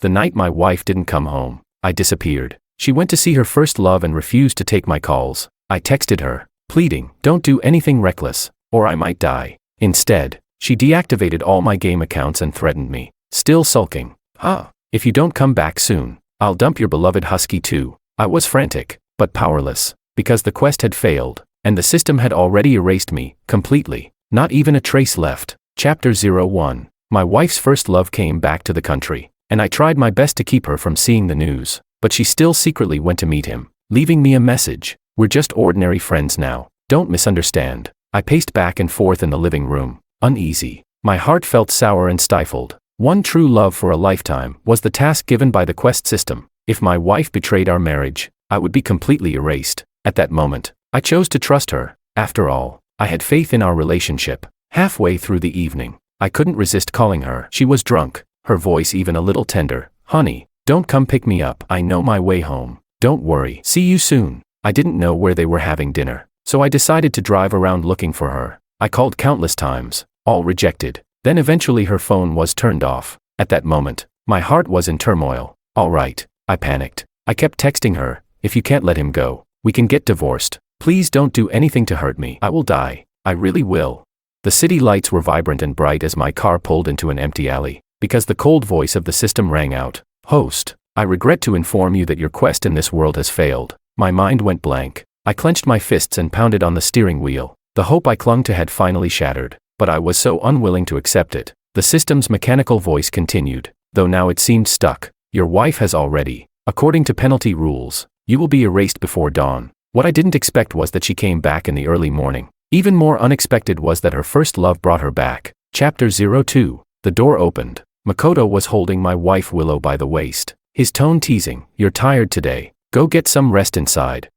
The night my wife didn't come home, I disappeared. She went to see her first love and refused to take my calls. I texted her, pleading, don't do anything reckless, or I might die. Instead, she deactivated all my game accounts and threatened me. Still sulking. If you don't come back soon, I'll dump your beloved husky too. I was frantic, but powerless, because the quest had failed, and the system had already erased me, completely. Not even a trace left. Chapter 01. My wife's first love came back to the country, and I tried my best to keep her from seeing the news, but she still secretly went to meet him, leaving me a message. We're just ordinary friends now. Don't misunderstand. I paced back and forth in the living room, uneasy. My heart felt sour and stifled. One true love for a lifetime was the task given by the quest system. If my wife betrayed our marriage, I would be completely erased. At that moment, I chose to trust her. After all, I had faith in our relationship. Halfway through the evening, I couldn't resist calling her. She was drunk, her voice even a little tender. Honey, don't come pick me up. I know my way home. Don't worry. See you soon. I didn't know where they were having dinner, so I decided to drive around looking for her. I called countless times, all rejected. Then eventually her phone was turned off. At that moment, my heart was in turmoil. All right, I panicked. I kept texting her, if you can't let him go, we can get divorced. Please don't do anything to hurt me. I will die. I really will. The city lights were vibrant and bright as my car pulled into an empty alley, because the cold voice of the system rang out. Host, I regret to inform you that your quest in this world has failed. My mind went blank. I clenched my fists and pounded on the steering wheel. The hope I clung to had finally shattered, but I was so unwilling to accept it. The system's mechanical voice continued, though now it seemed stuck. Your wife has already, according to penalty rules, you will be erased before dawn. What I didn't expect was that she came back in the early morning. Even more unexpected was that her first love brought her back. Chapter 02. The door opened. Makoto was holding my wife Willow by the waist, his tone teasing. You're tired today. Go get some rest inside.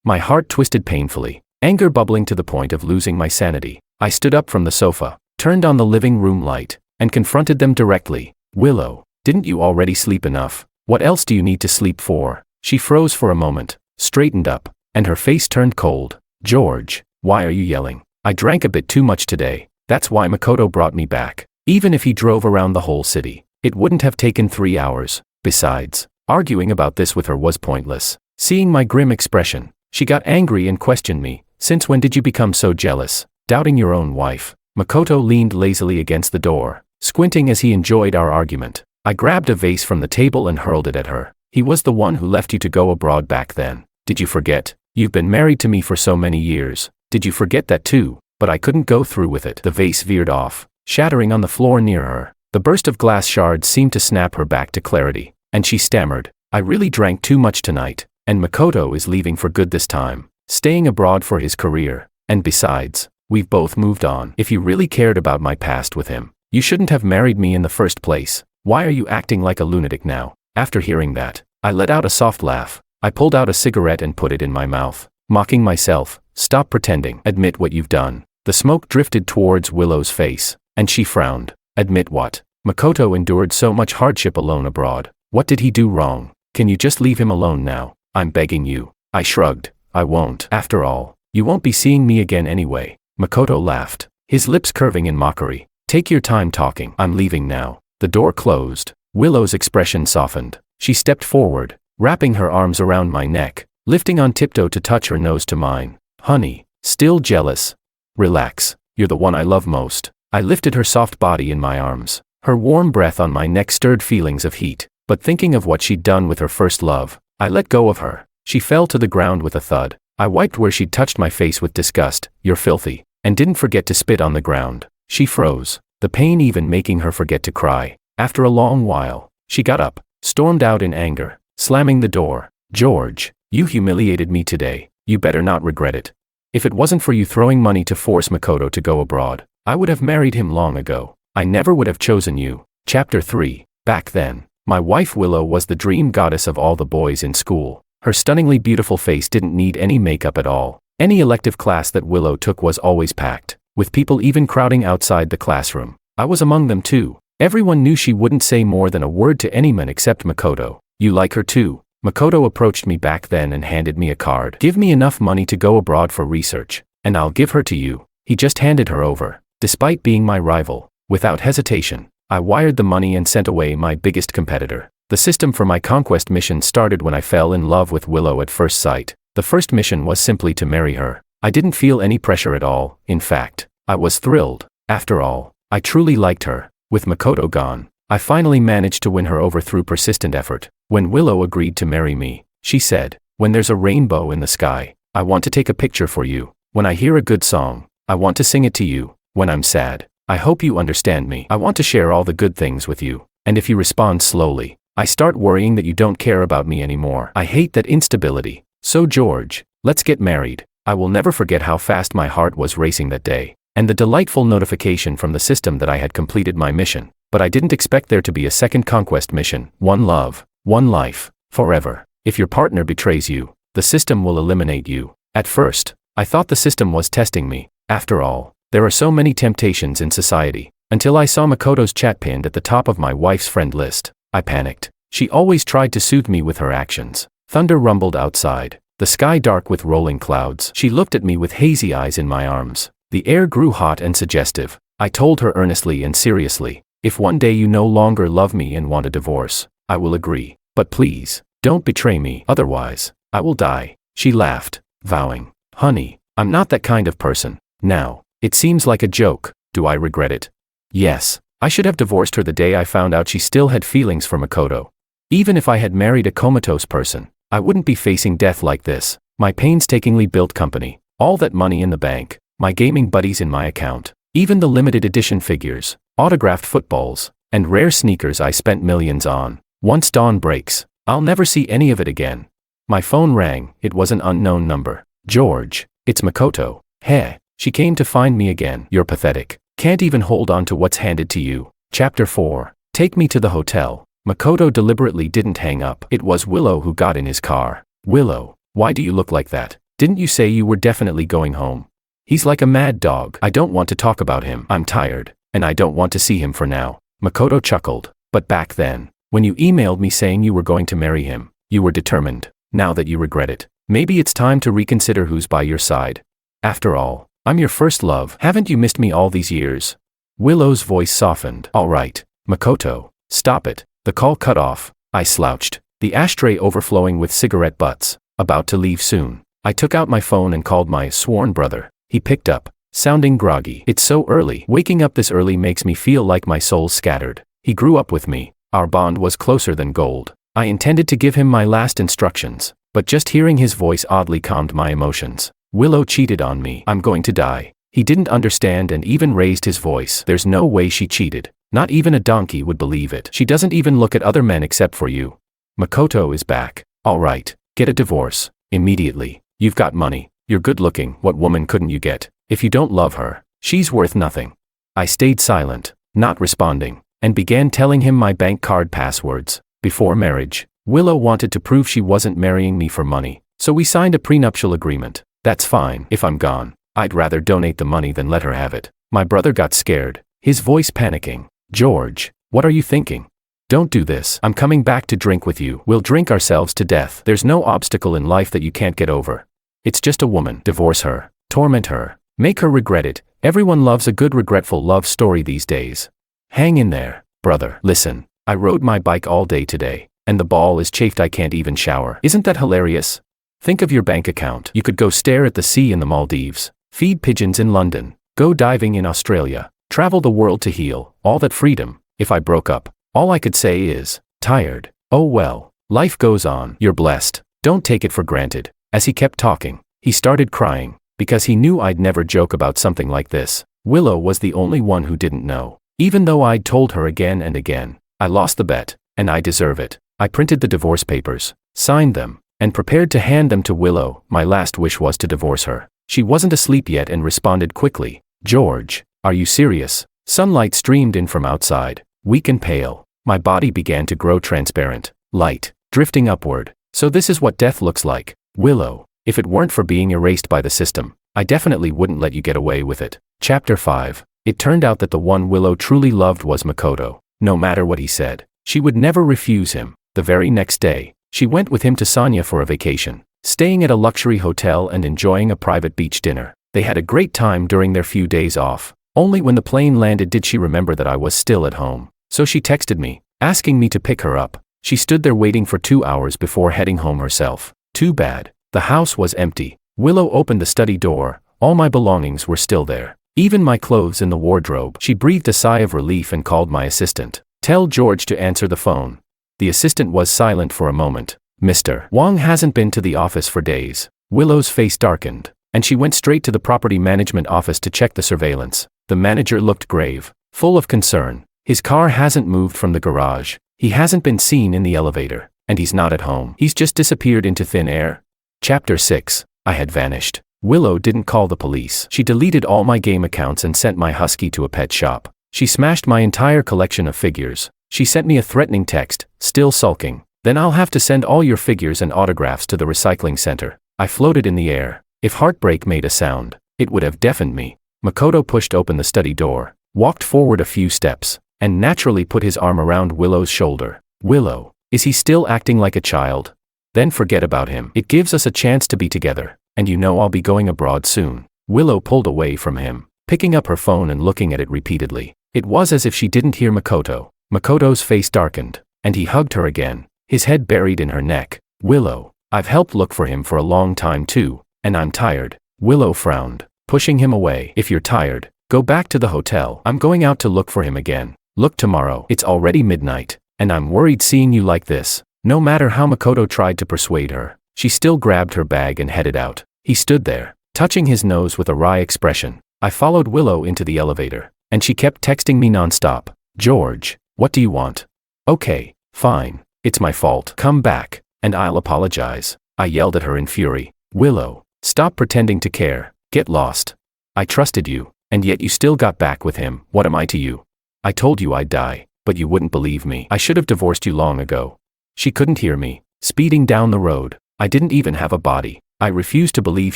My heart twisted painfully, anger bubbling to the point of losing my sanity. I stood up from the sofa, turned on the living room light, and confronted them directly. Willow, didn't you already sleep enough? What else do you need to sleep for? She froze for a moment, straightened up, and her face turned cold. George, why are you yelling? I drank a bit too much today. That's why Makoto brought me back. Even if he drove around the whole city, it wouldn't have taken 3 hours. Besides, arguing about this with her was pointless. Seeing my grim expression, she got angry and questioned me. Since when did you become so jealous, doubting your own wife? Makoto leaned lazily against the door, squinting as he enjoyed our argument. I grabbed a vase from the table and hurled it at her. He was the one who left you to go abroad back then. Did you forget? You've been married to me for so many years. Did you forget that too? But I couldn't go through with it. The vase veered off, shattering on the floor near her. The burst of glass shards seemed to snap her back to clarity, and she stammered, I really drank too much tonight, and Makoto is leaving for good this time, staying abroad for his career, and besides, we've both moved on. If you really cared about my past with him, you shouldn't have married me in the first place. Why are you acting like a lunatic now? After hearing that, I let out a soft laugh. I pulled out a cigarette and put it in my mouth, mocking myself. Stop pretending. Admit what you've done. The smoke drifted towards Willow's face, and she frowned. Admit what? Makoto endured so much hardship alone abroad. What did he do wrong? Can you just leave him alone now? I'm begging you. I shrugged. I won't. After all, you won't be seeing me again anyway. Makoto laughed, his lips curving in mockery. Take your time talking. I'm leaving now. The door closed. Willow's expression softened. She stepped forward, wrapping her arms around my neck, lifting on tiptoe to touch her nose to mine. Honey, still jealous? Relax. You're the one I love most. I lifted her soft body in my arms. Her warm breath on my neck stirred feelings of heat, but thinking of what she'd done with her first love, I let go of her. She fell to the ground with a thud. I wiped where she'd touched my face with disgust. You're filthy, and didn't forget to spit on the ground. She froze, the pain even making her forget to cry. After a long while, she got up, stormed out in anger, slamming the door. George, you humiliated me today. You better not regret it. If it wasn't for you throwing money to force Makoto to go abroad, I would have married him long ago. I never would have chosen you. Chapter 3. Back then, my wife Willow was the dream goddess of all the boys in school. Her stunningly beautiful face didn't need any makeup at all. Any elective class that Willow took was always packed, with people even crowding outside the classroom. I was among them too. Everyone knew she wouldn't say more than a word to anyone except Makoto. You like her too? Makoto approached me back then and handed me a card. Give me enough money to go abroad for research, and I'll give her to you. He just handed her over. Despite being my rival, without hesitation, I wired the money and sent away my biggest competitor. The system for my conquest mission started when I fell in love with Willow at first sight. The first mission was simply to marry her. I didn't feel any pressure at all. In fact, I was thrilled. After all, I truly liked her. With Makoto gone, I finally managed to win her over through persistent effort. When Willow agreed to marry me, she said, "When there's a rainbow in the sky, I want to take a picture for you. When I hear a good song, I want to sing it to you. When I'm sad, I hope you understand me. I want to share all the good things with you. And if you respond slowly, I start worrying that you don't care about me anymore. I hate that instability. So George, let's get married." I will never forget how fast my heart was racing that day, and the delightful notification from the system that I had completed my mission. But I didn't expect there to be a second conquest mission. One love, one life, forever. If your partner betrays you, the system will eliminate you. At first, I thought the system was testing me. After all, there are so many temptations in society. Until I saw Makoto's chat pinned at the top of my wife's friend list, I panicked. She always tried to soothe me with her actions. Thunder rumbled outside, the sky dark with rolling clouds. She looked at me with hazy eyes in my arms. The air grew hot and suggestive. I told her earnestly and seriously, "If one day you no longer love me and want a divorce, I will agree. But please, don't betray me, otherwise, I will die." She laughed, vowing, "Honey, I'm not that kind of person." Now, it seems like a joke. Do I regret it? Yes, I should have divorced her the day I found out she still had feelings for Makoto. Even if I had married a comatose person, I wouldn't be facing death like this. My painstakingly built company, all that money in the bank, my gaming buddies in my account, even the limited edition figures, autographed footballs, and rare sneakers I spent millions on. Once dawn breaks, I'll never see any of it again. My phone rang. It was an unknown number. "George, it's Makoto." "Hey." She came to find me again. "You're pathetic. Can't even hold on to what's handed to you." Chapter 4. Take me to the hotel. Makoto deliberately didn't hang up. It was Willow who got in his car. "Willow, why do you look like that? Didn't you say you were definitely going home?" "He's like a mad dog. I don't want to talk about him. I'm tired, and I don't want to see him for now." Makoto chuckled. "But back then, when you emailed me saying you were going to marry him, you were determined. Now that you regret it, maybe it's time to reconsider who's by your side. After all, I'm your first love. Haven't you missed me all these years?" Willow's voice softened. "All right, Makoto, stop it." The call cut off. I slouched, the ashtray overflowing with cigarette butts, about to leave soon. I took out my phone and called my sworn brother. He picked up, sounding groggy. "It's so early. Waking up this early makes me feel like my soul's scattered." He grew up with me. Our bond was closer than gold. I intended to give him my last instructions, but just hearing his voice oddly calmed my emotions. "Willow cheated on me. I'm going to die." He didn't understand and even raised his voice. "There's no way she cheated. Not even a donkey would believe it. She doesn't even look at other men except for you. Makoto is back. All right, get a divorce. Immediately. You've got money. You're good looking. What woman couldn't you get? If you don't love her, she's worth nothing." I stayed silent, not responding, and began telling him my bank card passwords. Before marriage, Willow wanted to prove she wasn't marrying me for money, so we signed a prenuptial agreement. "That's fine. If I'm gone, I'd rather donate the money than let her have it." My brother got scared, his voice panicking. "George, what are you thinking? Don't do this. I'm coming back to drink with you. We'll drink ourselves to death. There's no obstacle in life that you can't get over. It's just a woman. Divorce her. Torment her. Make her regret it. Everyone loves a good regretful love story these days. Hang in there, brother." "Listen, I rode my bike all day today, and the ball is chafed. I can't even shower. Isn't that hilarious? Think of your bank account. You could go stare at the sea in the Maldives, feed pigeons in London, go diving in Australia, travel the world to heal, all that freedom. If I broke up, all I could say is, tired. Oh well, life goes on. You're blessed. Don't take it for granted." As he kept talking, he started crying, because he knew I'd never joke about something like this. Willow was the only one who didn't know. Even though I'd told her again and again, I lost the bet, and I deserve it. I printed the divorce papers, signed them, and prepared to hand them to Willow. My last wish was to divorce her. She wasn't asleep yet and responded quickly. "George, are you serious?" Sunlight streamed in from outside, weak and pale. My body began to grow transparent, light, drifting upward. "So this is what death looks like, Willow. If it weren't for being erased by the system, I definitely wouldn't let you get away with it." Chapter 5. It turned out that the one Willow truly loved was Makoto. No matter what he said, she would never refuse him. The very next day, she went with him to Sanya for a vacation, staying at a luxury hotel and enjoying a private beach dinner. They had a great time during their few days off. Only when the plane landed did she remember that I was still at home. So she texted me, asking me to pick her up. She stood there waiting for 2 hours before heading home herself. Too bad. The house was empty. Willow opened the study door. All my belongings were still there. Even my clothes in the wardrobe. She breathed a sigh of relief and called my assistant. Tell George to answer the phone. The assistant was silent for a moment. Mr. Wong hasn't been to the office for days. Willow's face darkened, and she went straight to the property management office to check the surveillance. The manager looked grave, full of concern. His car hasn't moved from the garage. He hasn't been seen in the elevator, and he's not at home. He's just disappeared into thin air. Chapter 6. I had vanished. Willow didn't call the police. She deleted all my game accounts and sent my husky to a pet shop. She smashed my entire collection of figures. She sent me a threatening text, still sulking. Then I'll have to send all your figures and autographs to the recycling center. I floated in the air. If heartbreak made a sound, it would have deafened me. Makoto pushed open the study door, walked forward a few steps, and naturally put his arm around Willow's shoulder. Willow, is he still acting like a child? Then forget about him. It gives us a chance to be together, and you know I'll be going abroad soon. Willow pulled away from him, picking up her phone and looking at it repeatedly. It was as if she didn't hear Makoto. Makoto's face darkened, and he hugged her again, his head buried in her neck. Willow, I've helped look for him for a long time too, and I'm tired. Willow frowned, pushing him away. If you're tired, go back to the hotel. I'm going out to look for him again. Look tomorrow. It's already midnight, and I'm worried seeing you like this. No matter how Makoto tried to persuade her, she still grabbed her bag and headed out. He stood there, touching his nose with a wry expression. I followed Willow into the elevator, and she kept texting me nonstop. George, what do you want? Okay, fine. It's my fault. Come back, and I'll apologize. I yelled at her in fury. Willow, stop pretending to care. Get lost. I trusted you, and yet you still got back with him. What am I to you? I told you I'd die, but you wouldn't believe me. I should have divorced you long ago. She couldn't hear me. Speeding down the road. I didn't even have a body. I refuse to believe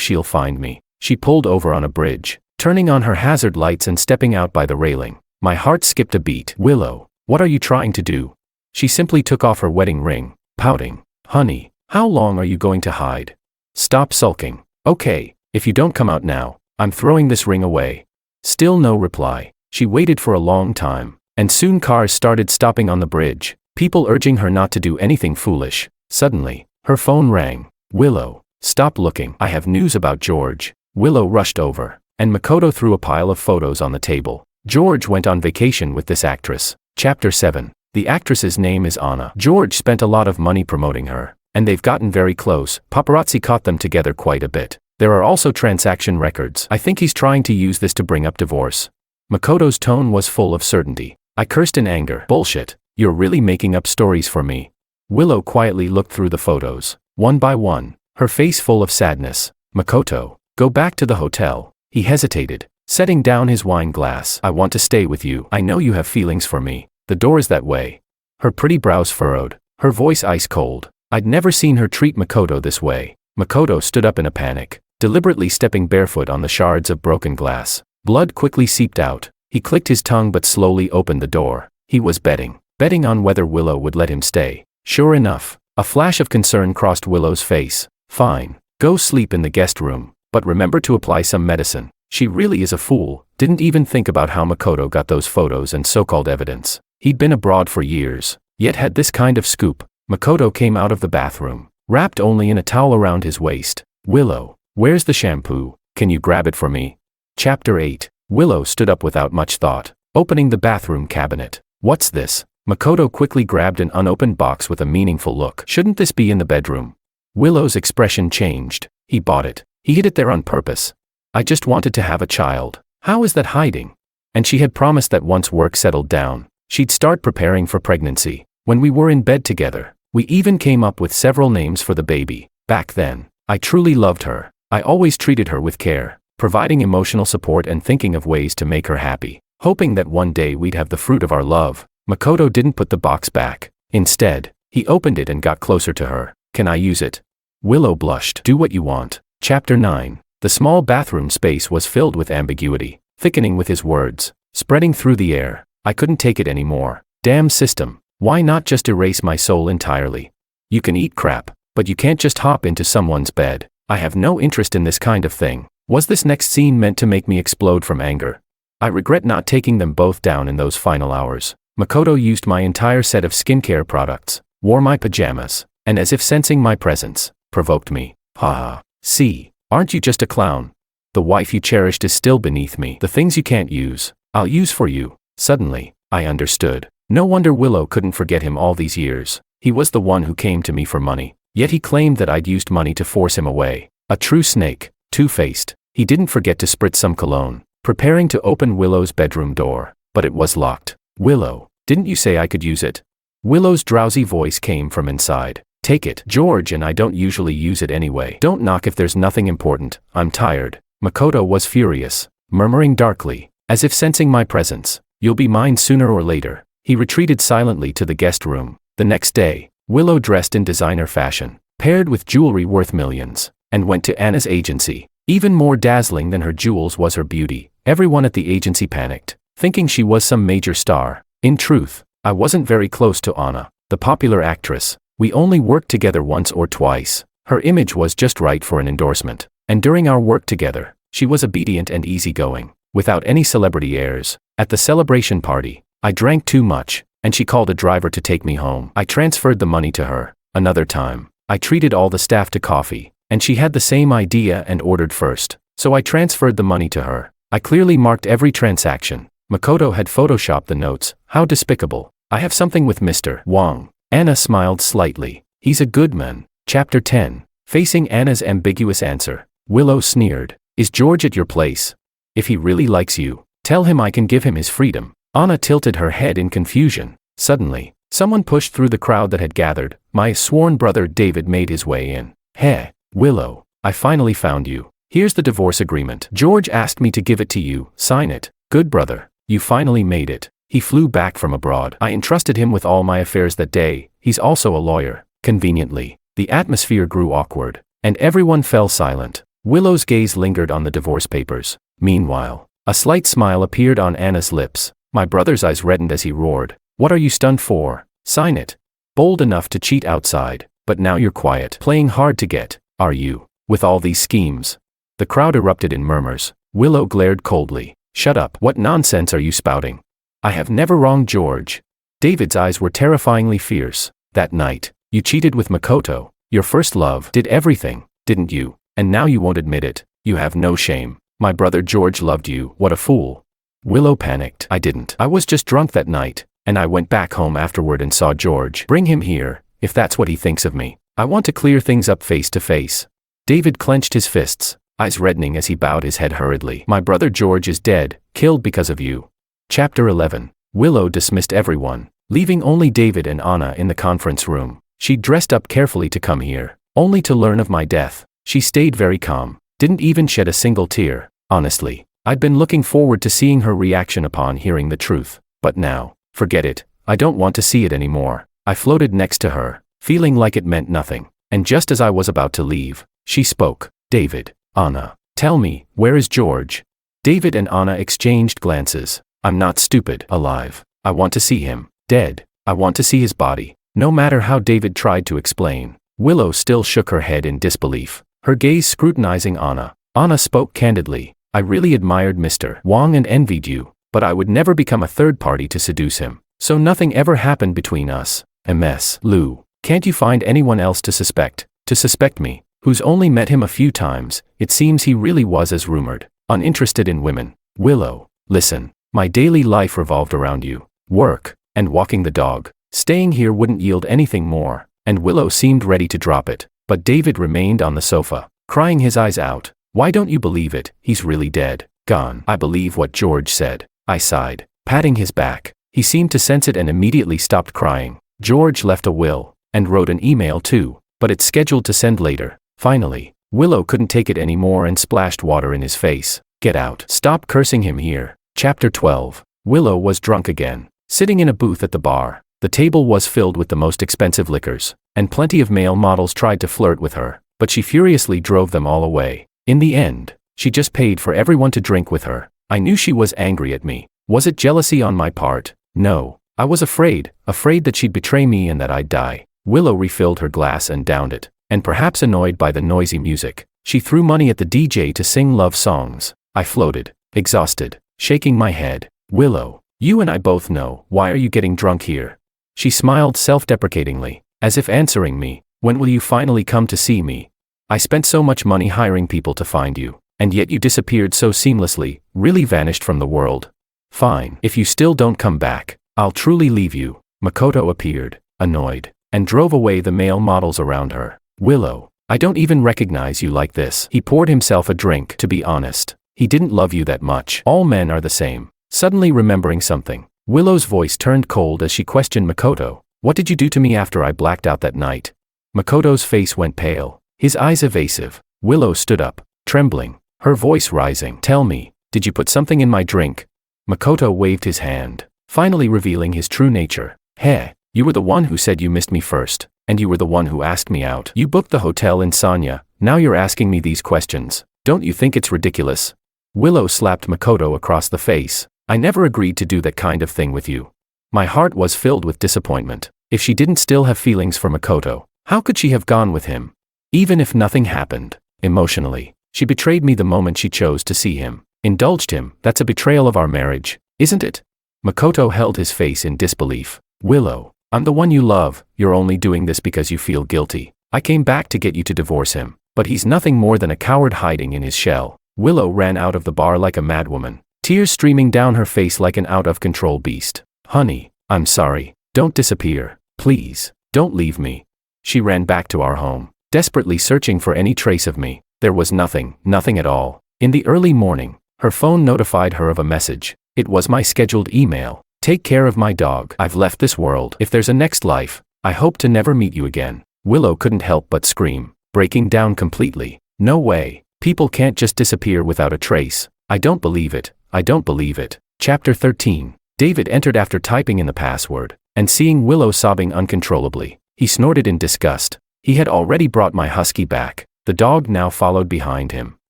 she'll find me. She pulled over on a bridge, turning on her hazard lights and stepping out by the railing. My heart skipped a beat. Willow, what are you trying to do? She simply took off her wedding ring, pouting. Honey, how long are you going to hide? Stop sulking. Okay, if you don't come out now, I'm throwing this ring away. Still no reply. She waited for a long time, and soon cars started stopping on the bridge, people urging her not to do anything foolish. Suddenly, her phone rang. Willow, stop looking. I have news about George. Willow rushed over, and Makoto threw a pile of photos on the table. George went on vacation with this actress. Chapter 7. The actress's name is Anna. George spent a lot of money promoting her, and they've gotten very close. Paparazzi caught them together quite a bit. There are also transaction records. I think he's trying to use this to bring up divorce. Makoto's tone was full of certainty. I cursed in anger. Bullshit. You're really making up stories for me. Willow quietly looked through the photos, one by one, her face full of sadness. Makoto, go back to the hotel. He hesitated, setting down his wine glass. I want to stay with you. I know you have feelings for me. The door is that way. Her pretty brows furrowed, her voice ice cold. I'd never seen her treat Makoto this way. Makoto stood up in a panic, deliberately stepping barefoot on the shards of broken glass. Blood quickly seeped out. He clicked his tongue but slowly opened the door. He was betting on whether Willow would let him stay. Sure enough, a flash of concern crossed Willow's face. Fine, go sleep in the guest room, but remember to apply some medicine. She really is a fool, didn't even think about how Makoto got those photos and so-called evidence. He'd been abroad for years, yet had this kind of scoop. Makoto came out of the bathroom, wrapped only in a towel around his waist. Willow, where's the shampoo? Can you grab it for me? Chapter 8. Willow stood up without much thought, opening the bathroom cabinet. What's this? Makoto quickly grabbed an unopened box with a meaningful look. Shouldn't this be in the bedroom? Willow's expression changed. He bought it. He hid it there on purpose. I just wanted to have a child. How is that hiding? And she had promised that once work settled down, she'd start preparing for pregnancy. When we were in bed together, we even came up with several names for the baby. Back then, I truly loved her. I always treated her with care, providing emotional support and thinking of ways to make her happy, hoping that one day we'd have the fruit of our love. Makoto didn't put the box back. Instead, he opened it and got closer to her. Can I use it? Willow blushed. Do what you want. Chapter 9. The small bathroom space was filled with ambiguity, thickening with his words, spreading through the air. I couldn't take it anymore. Damn system. Why not just erase my soul entirely? You can eat crap, but you can't just hop into someone's bed. I have no interest in this kind of thing. Was this next scene meant to make me explode from anger? I regret not taking them both down in those final hours. Makoto used my entire set of skincare products, wore my pajamas, and as if sensing my presence, provoked me. Haha. See, aren't you just a clown? The wife you cherished is still beneath me. The things you can't use, I'll use for you. Suddenly, I understood. No wonder Willow couldn't forget him all these years. He was the one who came to me for money, yet he claimed that I'd used money to force him away. A true snake, two-faced. He didn't forget to spritz some cologne, preparing to open Willow's bedroom door, but it was locked. Willow, didn't you say I could use it? Willow's drowsy voice came from inside. Take it, George, and I don't usually use it anyway. Don't knock if there's nothing important. I'm tired. Makoto was furious, murmuring darkly, as if sensing my presence. You'll be mine sooner or later. He retreated silently to the guest room. The next day, Willow dressed in designer fashion, paired with jewelry worth millions, and went to Anna's agency. Even more dazzling than her jewels was her beauty. Everyone at the agency panicked, thinking she was some major star. In truth, I wasn't very close to Anna, the popular actress. We only worked together once or twice. Her image was just right for an endorsement. And during our work together, she was obedient and easygoing, without any celebrity airs. At the celebration party, I drank too much, and she called a driver to take me home. I transferred the money to her. Another time, I treated all the staff to coffee, and she had the same idea and ordered first, so I transferred the money to her. I clearly marked every transaction. Makoto had photoshopped the notes. How despicable. I have something with Mr. Wang. Anna smiled slightly. He's a good man. Chapter 10. Facing Anna's ambiguous answer, Willow sneered. Is George at your place? If he really likes you, tell him I can give him his freedom. Anna tilted her head in confusion. Suddenly, someone pushed through the crowd that had gathered. My sworn brother David made his way in. Hey, Willow, I finally found you. Here's the divorce agreement. George asked me to give it to you. Sign it. Good brother, you finally made it. He flew back from abroad. I entrusted him with all my affairs that day. He's also a lawyer. Conveniently, the atmosphere grew awkward, and everyone fell silent. Willow's gaze lingered on the divorce papers. Meanwhile, a slight smile appeared on Anna's lips. My brother's eyes reddened as he roared. What are you stunned for? Sign it. Bold enough to cheat outside, but now you're quiet. Playing hard to get, are you? With all these schemes. The crowd erupted in murmurs. Willow glared coldly. Shut up. What nonsense are you spouting? I have never wronged George. David's eyes were terrifyingly fierce. That night, you cheated with Makoto. Your first love. Did everything, didn't you? And now you won't admit it. You have no shame. My brother George loved you. What a fool. Willow panicked. I didn't. I was just drunk that night, and I went back home afterward and saw George. Bring him here, if that's what he thinks of me. I want to clear things up face to face. David clenched his fists, eyes reddening as he bowed his head hurriedly. My brother George is dead, killed because of you. Chapter 11. Willow dismissed everyone, leaving only David and Anna in the conference room. She dressed up carefully to come here, only to learn of my death. She stayed very calm, didn't even shed a single tear. Honestly, I'd been looking forward to seeing her reaction upon hearing the truth. But now, forget it. I don't want to see it anymore. I floated next to her, feeling like it meant nothing. And just as I was about to leave, she spoke. David, Anna, tell me, where is George? David and Anna exchanged glances. I'm not stupid. Alive. I want to see him. Dead. I want to see his body. No matter how David tried to explain, Willow still shook her head in disbelief, her gaze scrutinizing Anna. Anna spoke candidly. I really admired Mr. Wang and envied you, but I would never become a third party to seduce him. So nothing ever happened between us. MS. Lou, can't you find anyone else to suspect me, who's only met him a few times? It seems he really was as rumored, uninterested in women. Willow, listen. My daily life revolved around you. Work, and walking the dog. Staying here wouldn't yield anything more, and Willow seemed ready to drop it. But David remained on the sofa, crying his eyes out. Why don't you believe it? He's really dead. Gone. I believe what George said. I sighed, patting his back. He seemed to sense it and immediately stopped crying. George left a will, and wrote an email too, but it's scheduled to send later. Finally, Willow couldn't take it anymore and splashed water in his face. Get out. Stop cursing him here. Chapter 12. Willow was drunk again, sitting in a booth at the bar. The table was filled with the most expensive liquors, and plenty of male models tried to flirt with her, but she furiously drove them all away. In the end, she just paid for everyone to drink with her. I knew she was angry at me. Was it jealousy on my part? No. I was afraid that she'd betray me and that I'd die. Willow refilled her glass and downed it, and perhaps annoyed by the noisy music, she threw money at the DJ to sing love songs. I floated, exhausted, shaking my head. Willow, You and I both know. Why are you getting drunk here? She smiled self-deprecatingly, as if answering me, when will you finally come to see me? I spent so much money hiring people to find you, and yet you disappeared so seamlessly, really vanished from the world. Fine, if you still don't come back, I'll truly leave you. Makoto appeared, annoyed, and drove away the male models around her. Willow, I don't even recognize you like this. He poured himself a drink. To be honest, he didn't love you that much. All men are the same. Suddenly remembering something, Willow's voice turned cold as she questioned Makoto. What did you do to me after I blacked out that night? Makoto's face went pale, his eyes evasive. Willow stood up, trembling, her voice rising. Tell me, did you put something in my drink? Makoto waved his hand, finally revealing his true nature. Hey, you were the one who said you missed me first, and you were the one who asked me out. You booked the hotel in Sanya, now you're asking me these questions. Don't you think it's ridiculous? Willow slapped Makoto across the face. I never agreed to do that kind of thing with you. My heart was filled with disappointment. If she didn't still have feelings for Makoto, how could she have gone with him? Even if nothing happened, emotionally, she betrayed me the moment she chose to see him, indulged him. That's a betrayal of our marriage, isn't it? Makoto held his face in disbelief. Willow, I'm the one you love. You're only doing this because you feel guilty. I came back to get you to divorce him, but he's nothing more than a coward hiding in his shell. Willow ran out of the bar like a madwoman, tears streaming down her face like an out-of-control beast. Honey, I'm sorry. Don't disappear. Please, don't leave me. She ran back to our home, desperately searching for any trace of me. There was nothing at all. In the early morning, her phone notified her of a message. It was my scheduled email. Take care of my dog. I've left this world. If there's a next life, I hope to never meet you again. Willow couldn't help but scream, breaking down completely. No way. People can't just disappear without a trace. I don't believe it. I don't believe it. Chapter 13. David entered after typing in the password, and seeing Willow sobbing uncontrollably, he snorted in disgust. He had already brought my husky back. The dog now followed behind him,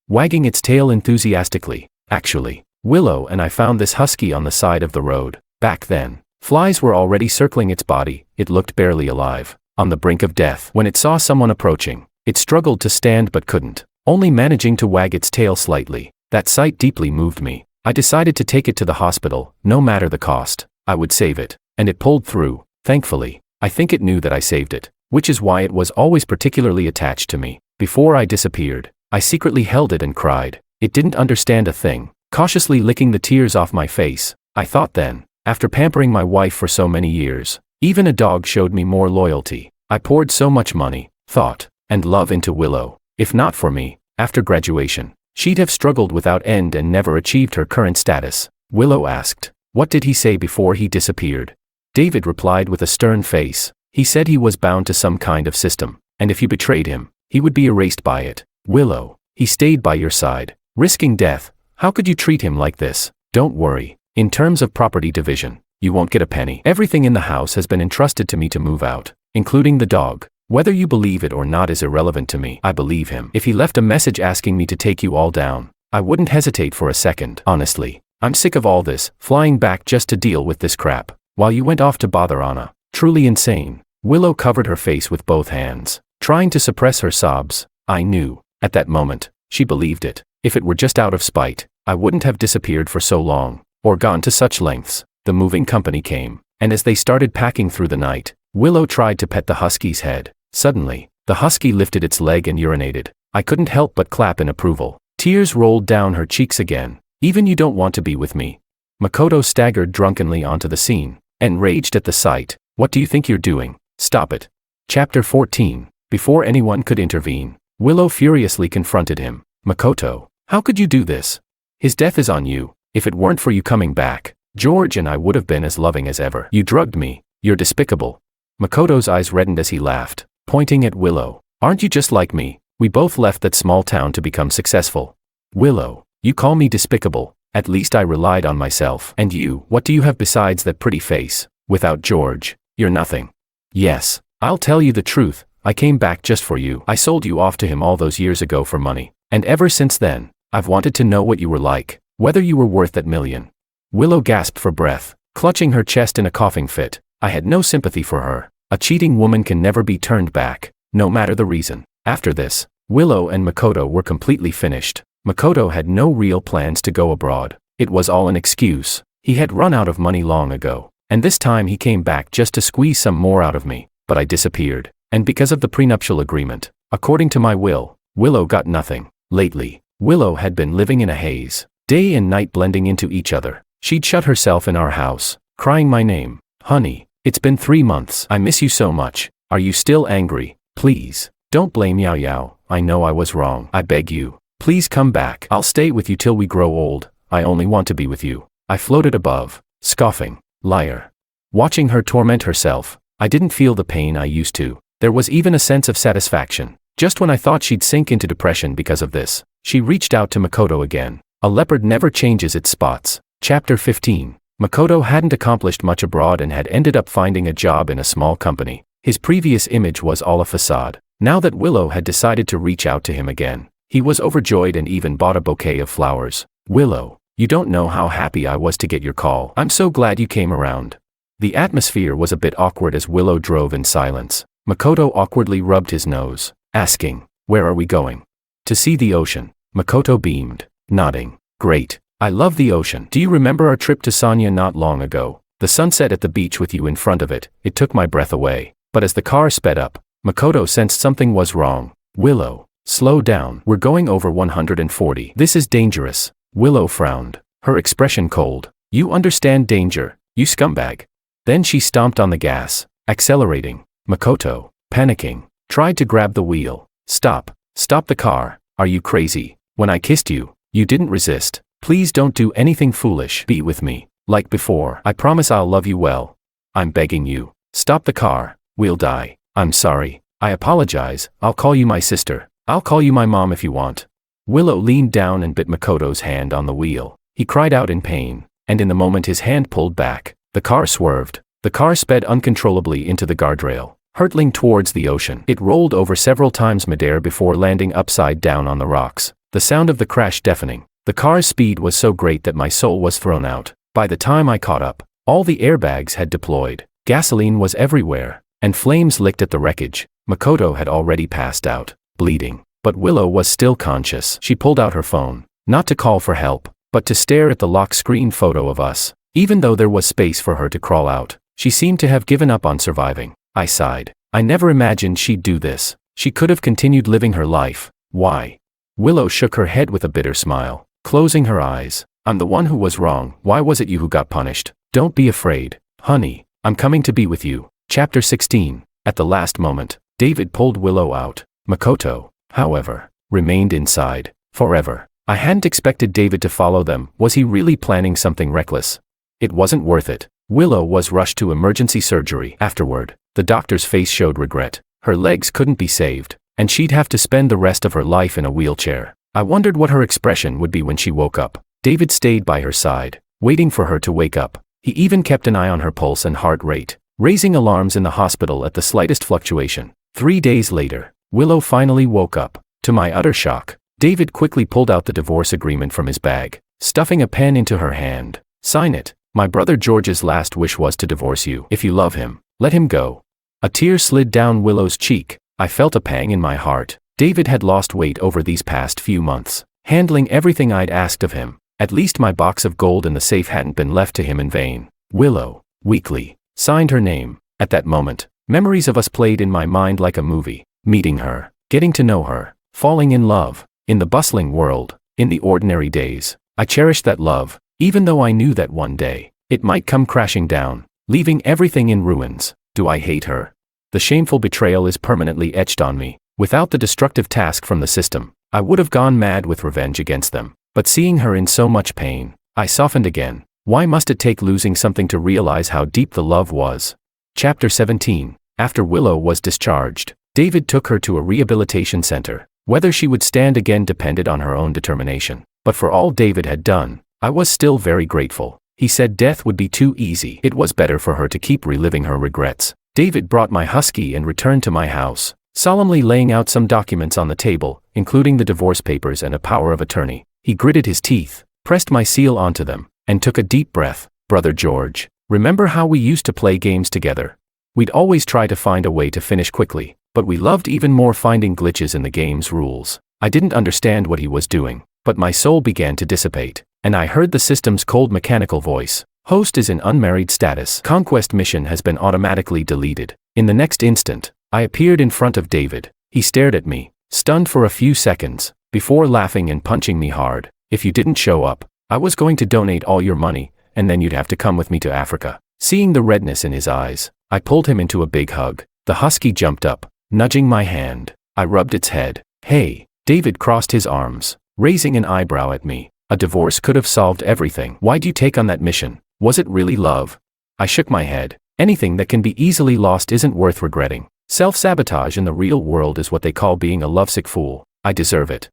wagging its tail enthusiastically. Actually, Willow and I found this husky on the side of the road. Back then, flies were already circling its body. It looked barely alive, on the brink of death. When it saw someone approaching, it struggled to stand but couldn't, only managing to wag its tail slightly. That sight deeply moved me. I decided to take it to the hospital, no matter the cost. I would save it, and it pulled through, thankfully. I think it knew that I saved it, which is why it was always particularly attached to me. Before I disappeared, I secretly held it and cried. It didn't understand a thing, cautiously licking the tears off my face. I thought then, after pampering my wife for so many years, even a dog showed me more loyalty. I poured so much money, thought, and love into Willow. If not for me, after graduation, she'd have struggled without end and never achieved her current status. Willow asked, what did he say before he disappeared? David replied with a stern face. He said he was bound to some kind of system, and if you betrayed him, he would be erased by it. Willow, he stayed by your side, risking death. How could you treat him like this? Don't worry. In terms of property division, you won't get a penny. Everything in the house has been entrusted to me to move out, including the dog. Whether you believe it or not is irrelevant to me. I believe him. If he left a message asking me to take you all down, I wouldn't hesitate for a second. Honestly, I'm sick of all this, flying back just to deal with this crap, while you went off to bother Anna. Truly insane. Willow covered her face with both hands, trying to suppress her sobs. I knew, at that moment, she believed it. If it were just out of spite, I wouldn't have disappeared for so long, or gone to such lengths. The moving company came, and as they started packing through the night, Willow tried to pet the husky's head. Suddenly, the husky lifted its leg and urinated. I couldn't help but clap in approval. Tears rolled down her cheeks again. Even you don't want to be with me. Makoto staggered drunkenly onto the scene, enraged at the sight. What do you think you're doing? Stop it. Chapter 14. Before anyone could intervene, Willow furiously confronted him. Makoto, how could you do this? His death is on you. If it weren't for you coming back, George and I would have been as loving as ever. You drugged me. You're despicable. Makoto's eyes reddened as he laughed, pointing at Willow. Aren't you just like me? We both left that small town to become successful. Willow, you call me despicable. At least I relied on myself. And you, what do you have besides that pretty face? Without George, you're nothing. Yes, I'll tell you the truth. I came back just for you. I sold you off to him all those years ago for money. And ever since then, I've wanted to know what you were like, whether you were worth that million. Willow gasped for breath, clutching her chest in a coughing fit. I had no sympathy for her. A cheating woman can never be turned back, no matter the reason. After this, Willow and Makoto were completely finished. Makoto had no real plans to go abroad. It was all an excuse. He had run out of money long ago, and this time he came back just to squeeze some more out of me, but I disappeared, and because of the prenuptial agreement, according to my will, Willow got nothing. Lately, Willow had been living in a haze, day and night blending into each other. She'd shut herself in our house, crying my name. Honey, it's been 3 months. I miss you so much. Are you still angry? Please, don't blame Yao Yao. I know I was wrong. I beg you. Please come back. I'll stay with you till we grow old. I only want to be with you. I floated above, scoffing. Liar. Watching her torment herself, I didn't feel the pain I used to. There was even a sense of satisfaction. Just when I thought she'd sink into depression because of this, she reached out to Makoto again. A leopard never changes its spots. Chapter 15. Makoto hadn't accomplished much abroad and had ended up finding a job in a small company. His previous image was all a facade. Now that Willow had decided to reach out to him again, he was overjoyed and even bought a bouquet of flowers. Willow, you don't know how happy I was to get your call. I'm so glad you came around. The atmosphere was a bit awkward as Willow drove in silence. Makoto awkwardly rubbed his nose, asking, where are we going? To see the ocean. Makoto beamed, nodding. Great. I love the ocean. Do you remember our trip to Sanya not long ago? The sunset at the beach with you in front of it. It took my breath away. But as the car sped up, Makoto sensed something was wrong. Willow, slow down. We're going over 140. This is dangerous. Willow frowned, her expression cold. You understand danger, you scumbag. Then she stomped on the gas, accelerating. Makoto, panicking, tried to grab the wheel. Stop. Stop the car. Are you crazy? When I kissed you, you didn't resist. Please don't do anything foolish. Be with me, like before. I promise I'll love you well. I'm begging you. Stop the car. We'll die. I'm sorry. I apologize. I'll call you my sister. I'll call you my mom if you want. Willow leaned down and bit Makoto's hand on the wheel. He cried out in pain, and in the moment his hand pulled back, the car swerved. The car sped uncontrollably into the guardrail, hurtling towards the ocean. It rolled over several times midair before landing upside down on the rocks, the sound of the crash deafening. The car's speed was so great that my soul was thrown out. By the time I caught up, all the airbags had deployed, gasoline was everywhere, and flames licked at the wreckage. Makoto had already passed out, bleeding, but Willow was still conscious. She pulled out her phone, not to call for help, but to stare at the lock screen photo of us. Even though there was space for her to crawl out, she seemed to have given up on surviving. I sighed. I never imagined she'd do this. She could have continued living her life. Why? Willow shook her head with a bitter smile, closing her eyes. I'm the one who was wrong. Why was it you who got punished? Don't be afraid. Honey, I'm coming to be with you. Chapter 16. At the last moment, David pulled Willow out. Makoto, however, remained inside, forever. I hadn't expected David to follow them. Was he really planning something reckless? It wasn't worth it. Willow was rushed to emergency surgery. Afterward, the doctor's face showed regret. Her legs couldn't be saved, and she'd have to spend the rest of her life in a wheelchair. I wondered what her expression would be when she woke up. David stayed by her side, waiting for her to wake up. He even kept an eye on her pulse and heart rate, raising alarms in the hospital at the slightest fluctuation. 3 days later, Willow finally woke up. To my utter shock, David quickly pulled out the divorce agreement from his bag, stuffing a pen into her hand. Sign it. My brother George's last wish was to divorce you. If you love him, let him go. A tear slid down Willow's cheek. I felt a pang in my heart. David had lost weight over these past few months, handling everything I'd asked of him. At least my box of gold in the safe hadn't been left to him in vain. Willow, weakly, signed her name. At that moment, memories of us played in my mind like a movie. Meeting her, getting to know her, falling in love. In the bustling world, in the ordinary days, I cherished that love, even though I knew that one day, it might come crashing down, leaving everything in ruins. Do I hate her? The shameful betrayal is permanently etched on me. Without the destructive task from the system, I would have gone mad with revenge against them. But seeing her in so much pain, I softened again. Why must it take losing something to realize how deep the love was? Chapter 17. After Willow was discharged, David took her to a rehabilitation center. Whether she would stand again depended on her own determination. But for all David had done, I was still very grateful. He said death would be too easy. It was better for her to keep reliving her regrets. David brought my husky and returned to my house, solemnly laying out some documents on the table, including the divorce papers and a power of attorney. He gritted his teeth, pressed my seal onto them, and took a deep breath. Brother George, remember how we used to play games together? We'd always try to find a way to finish quickly, but we loved even more finding glitches in the game's rules. I didn't understand what he was doing, but my soul began to dissipate, and I heard the system's cold mechanical voice. Host is in unmarried status. Conquest mission has been automatically deleted. In the next instant, I appeared in front of David. He stared at me, stunned for a few seconds, before laughing and punching me hard. If you didn't show up, I was going to donate all your money, and then you'd have to come with me to Africa. Seeing the redness in his eyes, I pulled him into a big hug. The husky jumped up, nudging my hand. I rubbed its head. Hey, David crossed his arms, raising an eyebrow at me. A divorce could have solved everything. Why'd you take on that mission? Was it really love? I shook my head. Anything that can be easily lost isn't worth regretting. Self-sabotage in the real world is what they call being a lovesick fool. I deserve it.